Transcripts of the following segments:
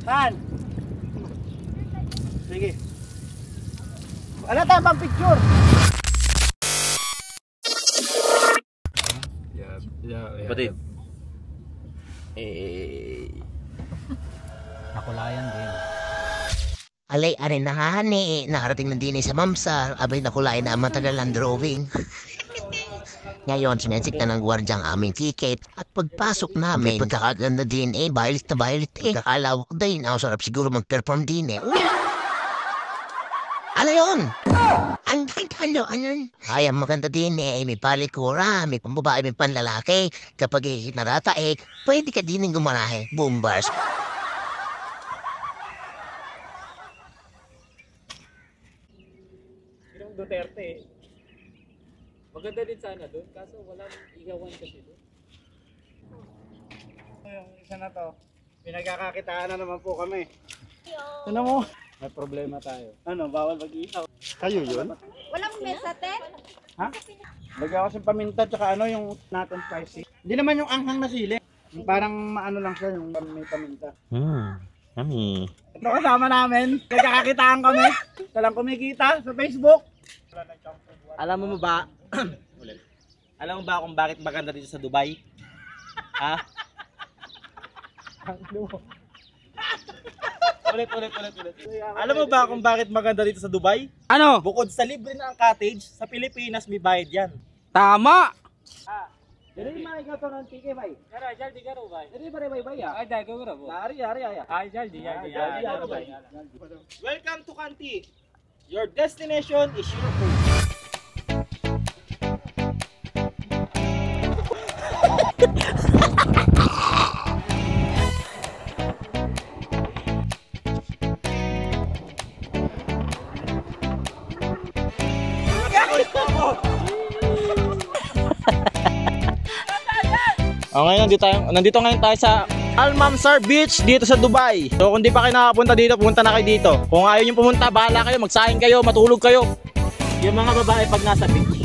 Saan? Sige. Ano tayo pang picture? Batid. Nakulayan din. Alay, arin na hani. Nakarating na din sa Mamsa. Abay, nakulayan na ang matagal ang drawing. Ngayon, sinensik na ng gwardyang aming ticket. At pagpasok namin, pagkakaganda din violet na violet Kakalawak din. Ako sarap siguro mag-perform din Ano yun? Ano? Ay, ang maganda din may palikura, may pambabae, may panlalaki. Kapag narata pwede ka din gumarahe. Boom bars. Yung Duterte, maganda din sana doon, kaso walang igawan kasi doon. Yung isa na to, pinagkakakitaan na naman po kami. Ano mo? May problema tayo. Ano, bawal mag-iihaw. Kayo yun? Walang mesa, te? Ha? Lagyan ko sa paminta tsaka ano yung natin spicy. Hindi naman yung anghang na sili. Yung parang maano lang siya yung may paminta. Yummy. Ito kasama namin. Nagkakakitaan kami. Talang kumikita sa Facebook. Alam mo ba? Alam mo ba kung bakit maganda dito sa Dubai? Ha? Ulit. Alam mo ba kung bakit maganda dito sa Dubai? Ano? Bukod sa libre na ang cottage, sa Pilipinas may bayad yan. Tama! Jadi mai ka to ng tike bay. Kara, jaldi karo bay. Jadi bare bay bay ya. Ay, dahil ko karo. Dari aya. Ay, jaldi. Welcome to Kanti. Your destination is your home. Okay, nandito ngayon tayo sa Al Mamsar Beach dito sa Dubai. So kung di pa kayo nakakapunta dito, pumunta na kayo dito. Kung ayaw nyo pumunta, bahala kayo, magsahin kayo, matulog kayo. Yung mga babae pag nasa beach.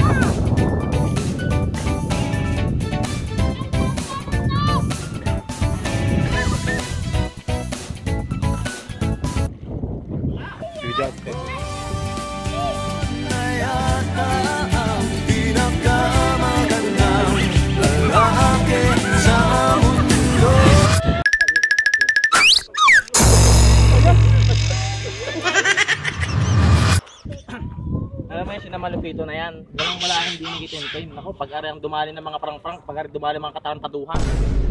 Alam mo yan, sinamalupito na yan. Walang hindi nagitin time. Naku, pag-ari ang dumali ng mga prang-prang, pag-ari dumali ng mga katarantaduhan.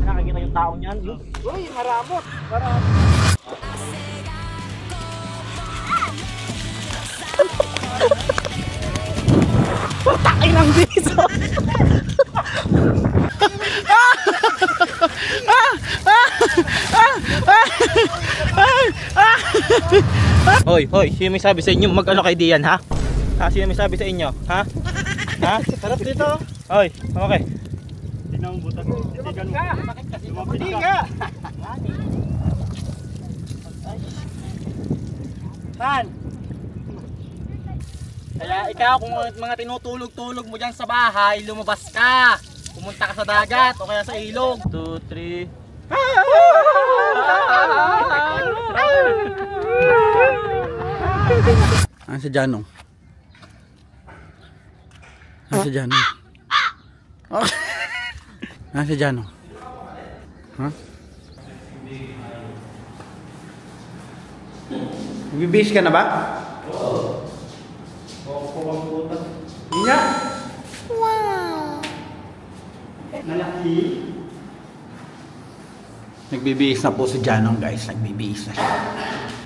Nakakita yung taong yan. Uy, maramot. Takin ng biso! Hoy, sino may sabi sa inyo mag-ano kayo diyan, ha? Sino may sabi sa inyo, ha? Ha? Sarap dito. Hoy, okay. Tingnan mo butas. Hindi ka. Saan? Kaya ikaw, kung mga tinutulog-tulog mo dyan sa bahay, lumabas ka. Pumunta ka sa dagat o kaya sa ilog. 2, 3. Ano si Janong? Ano si Janong? Ano si Janong? Ha? Bibis ka na ba? Oo. Iya. Wow. Malaki. Nagbibihis na po si Janong, guys. Nagbibihis na siya.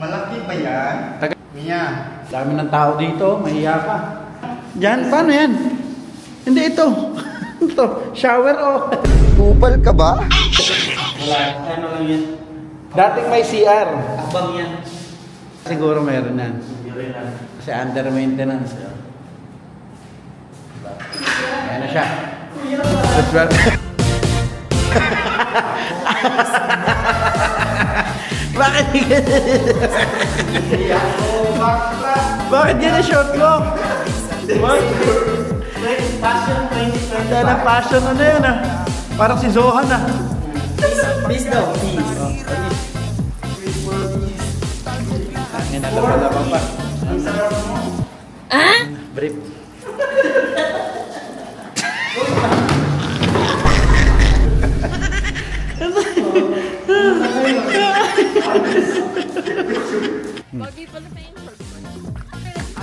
Malaki ba yan? Mia. Dami ng tao dito, mahiya ka. Diyan, paano yan? Hindi ito. Ito, shower o. Kupal ka ba? Wala, ano lang yan. Dating may CR. Abang yan. Siguro meron yan. Kasi under maintenance. Ayan na siya. Bakit bakit yan na short ko? Passion 2025. Dahil ang passion ano yan ah. Parang si Zohan ah. Please daw, please. May nalaba-laba pa. Ang sarap mo. Brief.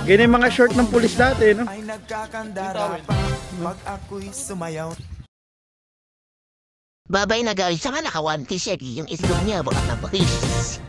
Ganyan yung mga short ng pulis dati, no? Ay nagkakandara pa pag ako'y sumayaw. Babay na guys, sama nakawanti siya yung islog niya baka na bahis.